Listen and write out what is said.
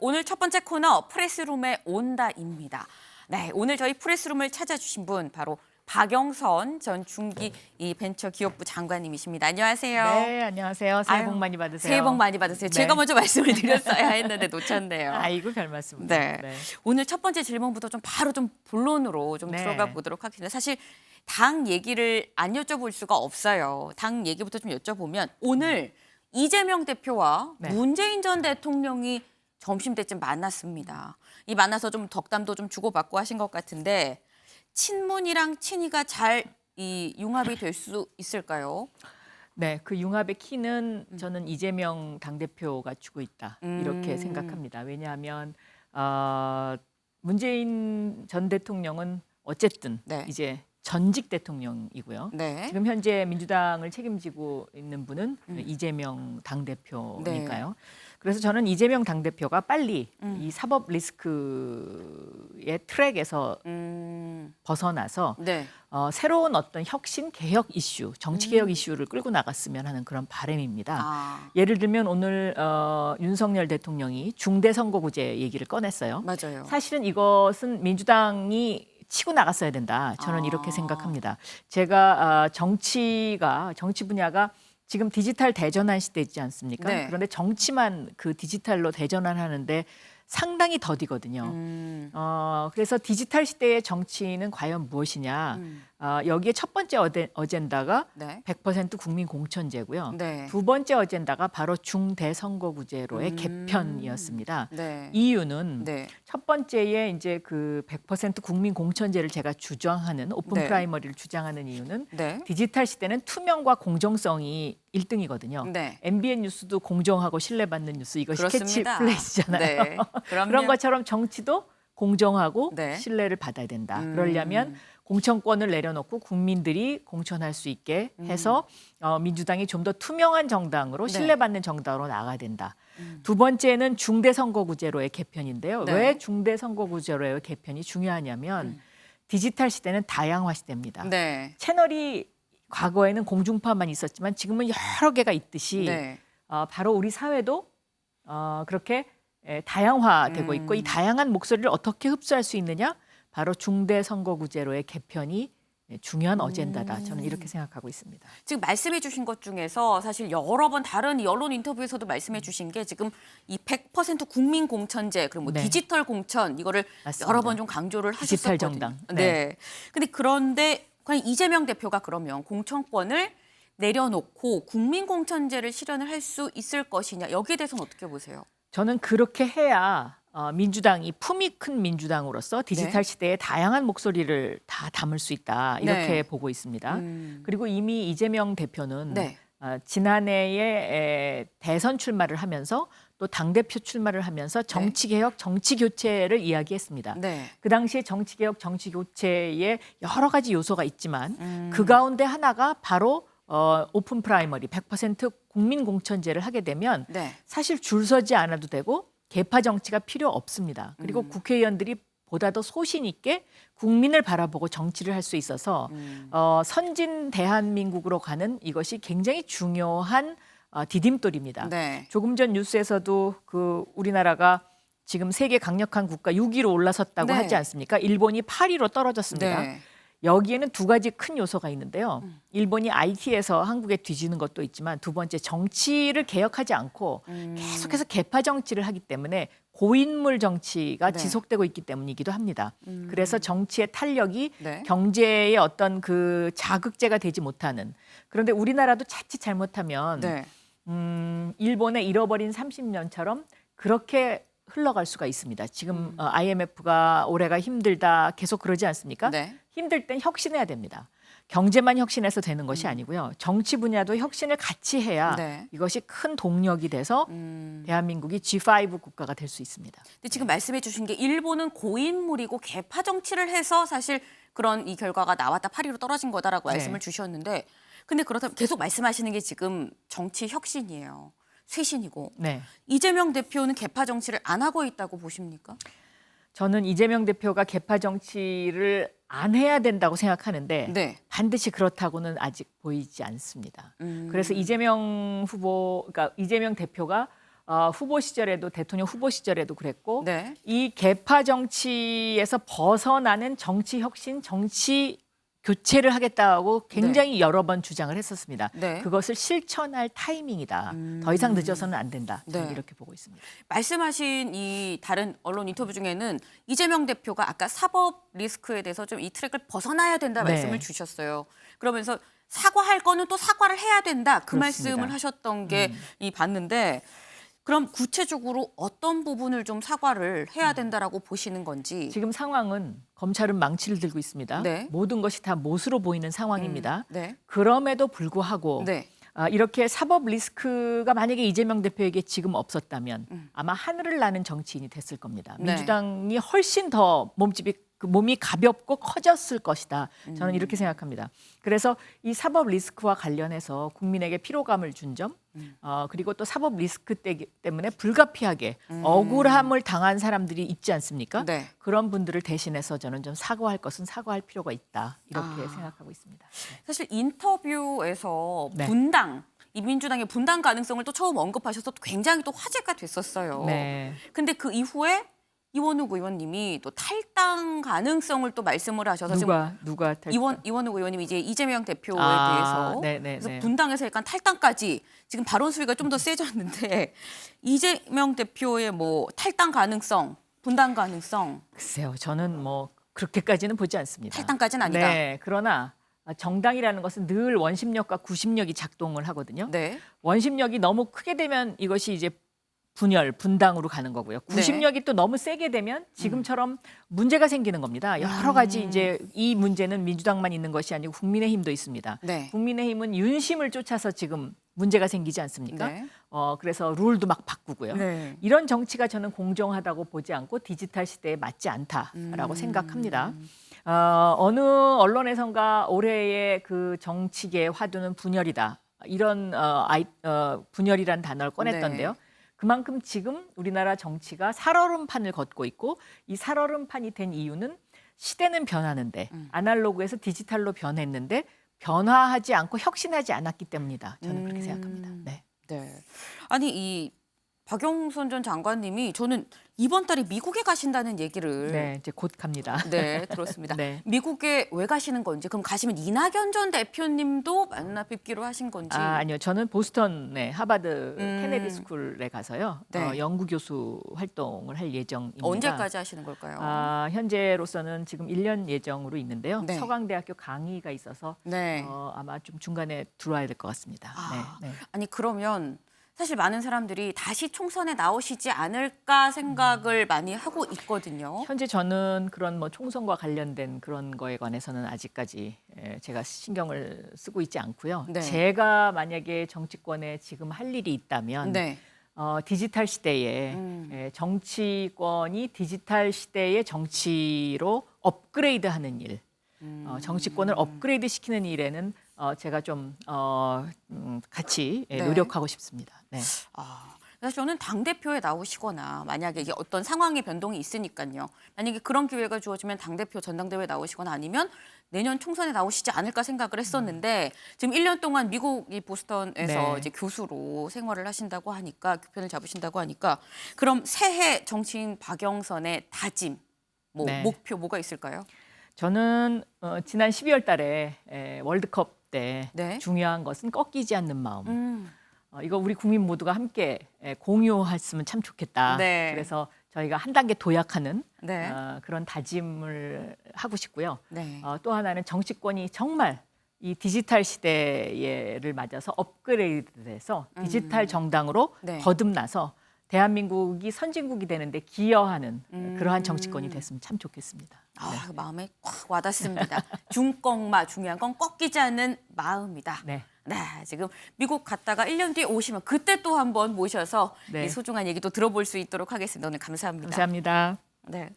오늘 첫 번째 코너 프레스룸에 온다입니다. 네, 오늘 저희 프레스룸을 찾아주신 분 바로 박영선 전 중기 이 벤처기업부 장관님이십니다. 안녕하세요. 네, 안녕하세요. 새해 복 많이 받으세요. 새해 복 많이 받으세요. 네. 제가 먼저 말씀을 드렸어야 했는데 놓쳤네요. 아이고 별 말씀입니다. 네. 오늘 첫 번째 질문부터 바로 본론으로 네. 들어가 보도록 하겠습니다. 사실 당 얘기를 안 여쭤볼 수가 없어요. 당 얘기부터 좀 여쭤보면 오늘 이재명 대표와 네. 문재인 전 대통령이 점심때쯤 만났습니다. 이 만나서 덕담도 주고받고 하신 것 같은데 친문이랑 친이가 잘 융합이 될 수 있을까요? 네, 그 융합의 키는 저는 이재명 당대표가 주고 있다 이렇게 생각합니다. 왜냐하면 문재인 전 대통령은 어쨌든 네. 이제 전직 대통령이고요. 네. 지금 현재 민주당을 책임지고 있는 분은 이재명 당대표니까요. 그래서 저는 이재명 당대표가 빨리 이 사법 리스크의 트랙에서 벗어나서 네. 새로운 어떤 혁신, 개혁 이슈, 정치 개혁 이슈를 끌고 나갔으면 하는 그런 바람입니다. 예를 들면 오늘 윤석열 대통령이 중대선거구제 얘기를 꺼냈어요. 맞아요. 사실은 이것은 민주당이 치고 나갔어야 된다. 저는 이렇게 생각합니다. 제가 정치 분야가 지금 디지털 대전환 시대이지 않습니까? 네. 그런데 정치만 그 디지털로 대전환하는데 상당히 더디거든요. 그래서 디지털 시대의 정치는 과연 무엇이냐? 여기에 첫 번째 어젠다가 네. 100% 국민 공천제고요. 네. 두 번째 어젠다가 바로 중대선거구제로의 개편이었습니다. 네. 이유는 네. 첫 번째에 이제 그 100% 국민 공천제를 제가 주장하는 오픈 네. 프라이머리를 주장하는 이유는 네. 디지털 시대는 투명과 공정성이 1등이거든요. 네. MBN 뉴스도 공정하고 신뢰받는 뉴스 이것이 그렇습니다. 캐치플레이스잖아요. 네. 그럼요. 그런 것처럼 정치도 공정하고 네. 신뢰를 받아야 된다. 그러려면 공천권을 내려놓고 국민들이 공천할 수 있게 해서 민주당이 좀 더 투명한 정당으로 네. 신뢰받는 정당으로 나가야 된다. 두 번째는 중대선거구제로의 개편인데요. 네. 왜 중대선거구제로의 개편이 중요하냐면 디지털 시대는 다양화 시대입니다. 네. 채널이 과거에는 공중파만 있었지만 지금은 여러 개가 있듯이 네. 바로 우리 사회도 그렇게 다양화되고 있고 이 다양한 목소리를 어떻게 흡수할 수 있느냐? 바로 중대선거구제로의 개편이 중요한 어젠다다. 저는 이렇게 생각하고 있습니다. 지금 말씀해 주신 것 중에서 사실 여러 번 다른 언론 인터뷰에서도 말씀해 주신 게 지금 이 100% 국민 공천제 그리고 네. 디지털 공천 이거를 맞습니다. 여러 번 강조를 디지털 하셨었거든요. 정당. 네. 그런데 과연 이재명 대표가 그러면 공천권을 내려놓고 국민 공천제를 실현을 할 수 있을 것이냐 여기에 대해서는 어떻게 보세요? 저는 그렇게 해야 민주당이 품이 큰 민주당으로서 디지털 네. 시대의 다양한 목소리를 다 담을 수 있다. 이렇게 네. 보고 있습니다. 그리고 이미 이재명 대표는 네. 지난해에 대선 출마를 하면서 또 당대표 출마를 하면서 정치개혁, 정치교체를 이야기했습니다. 네. 그 당시에 정치개혁, 정치교체에 여러 가지 요소가 있지만 그 가운데 하나가 바로 오픈 프라이머리 100% 국민 공천제를 하게 되면 네. 사실 줄 서지 않아도 되고 개파 정치가 필요 없습니다. 그리고 국회의원들이 보다 더 소신 있게 국민을 바라보고 정치를 할 수 있어서 선진 대한민국으로 가는 이것이 굉장히 중요한 디딤돌입니다. 네. 조금 전 뉴스에서도 그 우리나라가 지금 세계 강력한 국가 6위로 올라섰다고 네. 하지 않습니까? 일본이 8위로 떨어졌습니다. 네. 여기에는 두 가지 큰 요소가 있는데요. 일본이 IT에서 한국에 뒤지는 것도 있지만 두 번째 정치를 개혁하지 않고 계속해서 개파 정치를 하기 때문에 고인물 정치가 네. 지속되고 있기 때문이기도 합니다. 그래서 정치의 탄력이 네. 경제의 어떤 그 자극제가 되지 못하는 그런데 우리나라도 자칫 잘못하면 네. 일본의 잃어버린 30년처럼 그렇게 흘러갈 수가 있습니다. 지금 IMF가 올해가 힘들다 계속 그러지 않습니까? 네. 힘들 땐 혁신해야 됩니다. 경제만 혁신해서 되는 것이 아니고요. 정치 분야도 혁신을 같이 해야 네. 이것이 큰 동력이 돼서 대한민국이 G5 국가가 될 수 있습니다. 근데 지금 말씀해 주신 게 일본은 고인물이고 개파 정치를 해서 사실 그런 이 결과가 나왔다 8위로 떨어진 거다라고 네. 말씀을 주셨는데 근데 그렇다면 계속 말씀하시는 게 지금 정치 혁신이에요. 쇄신이고 네. 이재명 대표는 개파 정치를 안 하고 있다고 보십니까? 저는 이재명 대표가 개파 정치를 안 해야 된다고 생각하는데 네. 반드시 그렇다고는 아직 보이지 않습니다. 그래서 이재명 후보, 그러니까 이재명 대표가 후보 시절에도 대통령 후보 시절에도 그랬고 네. 이 개파 정치에서 벗어나는 정치 혁신, 정치 교체를 하겠다고 굉장히 여러 번 주장을 했었습니다. 네. 그것을 실천할 타이밍이다. 더 이상 늦어서는 안 된다. 저는 네. 이렇게 보고 있습니다. 말씀하신 이 다른 언론 인터뷰 중에는 이재명 대표가 아까 사법 리스크에 대해서 좀 이 트랙을 벗어나야 된다 네. 말씀을 주셨어요. 그러면서 사과할 거는 또 사과를 해야 된다. 그 그렇습니다. 말씀을 하셨던 게 이 봤는데 그럼 구체적으로 어떤 부분을 좀 사과를 해야 된다라고 보시는 건지. 지금 상황은 검찰은 망치를 들고 있습니다. 네. 모든 것이 다 못으로 보이는 상황입니다. 네. 그럼에도 불구하고 네. 이렇게 사법 리스크가 만약에 이재명 대표에게 지금 없었다면 아마 하늘을 나는 정치인이 됐을 겁니다. 네. 민주당이 훨씬 더 몸이 가볍고 커졌을 것이다. 저는 이렇게 생각합니다. 그래서 이 사법 리스크와 관련해서 국민에게 피로감을 준 점, 그리고 또 사법 리스크 때문에 불가피하게 억울함을 당한 사람들이 있지 않습니까? 네. 그런 분들을 대신해서 저는 좀 사과할 것은 사과할 필요가 있다. 이렇게 생각하고 있습니다. 사실 인터뷰에서 네. 분당, 이 민주당의 분당 가능성을 또 처음 언급하셔서 굉장히 또 화제가 됐었어요. 네. 근데 그 이후에 이원욱 의원님이 또 탈당 가능성을 또 말씀을 하셔서 누가 이원욱 의원님이 이제 이재명 대표에 아, 대해서 네네네. 그래서 분당에서 약간 탈당까지 지금 발언 수위가 좀 더 세졌는데 이재명 대표의 뭐 탈당 가능성, 분당 가능성 글쎄요, 저는 뭐 그렇게까지는 보지 않습니다. 탈당까지는 아니다. 네, 그러나 정당이라는 것은 늘 원심력과 구심력이 작동을 하거든요. 네. 원심력이 너무 크게 되면 이것이 이제 분당으로 가는 거고요. 구심력이 또 너무 세게 되면 지금처럼 문제가 생기는 겁니다. 여러 가지 이제 이 문제는 민주당만 있는 것이 아니고 국민의힘도 있습니다. 네. 국민의힘은 윤심을 쫓아서 지금 문제가 생기지 않습니까? 네. 그래서 룰도 막 바꾸고요. 네. 이런 정치가 저는 공정하다고 보지 않고 디지털 시대에 맞지 않다라고 생각합니다. 어느 언론에선가 올해의 그 정치계의 화두는 분열이다. 이런 분열이란 단어를 꺼냈던데요. 네. 그만큼 지금 우리나라 정치가 살얼음판을 걷고 있고 이 살얼음판이 된 이유는 시대는 변하는데 아날로그에서 디지털로 변했는데 변화하지 않고 혁신하지 않았기 때문이다. 저는 그렇게 생각합니다. 네. 네. 아니 이 박영선 전 장관님이 저는 이번 달에 미국에 가신다는 얘기를 네, 이제 곧 갑니다. 네, 들었습니다. 네. 미국에 왜 가시는 건지, 그럼 가시면 이낙연 전 대표님도 만나 뵙기로 하신 건지. 아니요. 저는 보스턴의 하버드 케네디 스쿨에 가서요. 네. 연구 교수 활동을 할 예정입니다. 언제까지 하시는 걸까요? 현재로서는 지금 1년 예정으로 있는데요. 네. 서강대학교 강의가 있어서 네. 아마 좀 중간에 들어와야 될 것 같습니다. 네. 아니 그러면 사실 많은 사람들이 다시 총선에 나오시지 않을까 생각을 많이 하고 있거든요. 현재 저는 그런 뭐 총선과 관련된 그런 거에 관해서는 아직까지 제가 신경을 쓰고 있지 않고요. 네. 제가 만약에 정치권에 지금 할 일이 있다면 네. 디지털 시대에 정치권이 디지털 시대의 정치로 업그레이드하는 일, 정치권을 업그레이드 시키는 일에는 제가 좀 같이 네. 노력하고 싶습니다. 네. 그래서 저는 당대표에 나오시거나 만약에 이게 어떤 상황의 변동이 있으니까요. 만약에 그런 기회가 주어지면 당대표 전당대회에 나오시거나 아니면 내년 총선에 나오시지 않을까 생각을 했었는데 지금 1년 동안 미국 이 보스턴에서 네. 이제 교수로 생활을 하신다고 하니까 교편을 잡으신다고 하니까 그럼 새해 정치인 박영선의 다짐, 뭐 네. 목표 뭐가 있을까요? 저는 지난 12월 달에 월드컵 때 네. 중요한 것은 꺾이지 않는 마음. 이거 우리 국민 모두가 함께 공유했으면 참 좋겠다. 네. 그래서 저희가 한 단계 도약하는 네. 그런 다짐을 하고 싶고요. 네. 또 하나는 정치권이 정말 이 디지털 시대를 맞아서 업그레이드돼서 디지털 정당으로 네. 거듭나서 대한민국이 선진국이 되는데 기여하는 그러한 정치권이 됐으면 참 좋겠습니다. 그 마음에 꽉 와닿습니다. 중꺾마 중요한 건 꺾이지 않는 마음이다. 네. 네, 지금 미국 갔다가 1년 뒤에 오시면 그때 또 한번 모셔서 네. 이 소중한 얘기도 들어볼 수 있도록 하겠습니다. 오늘 감사합니다. 감사합니다. 네.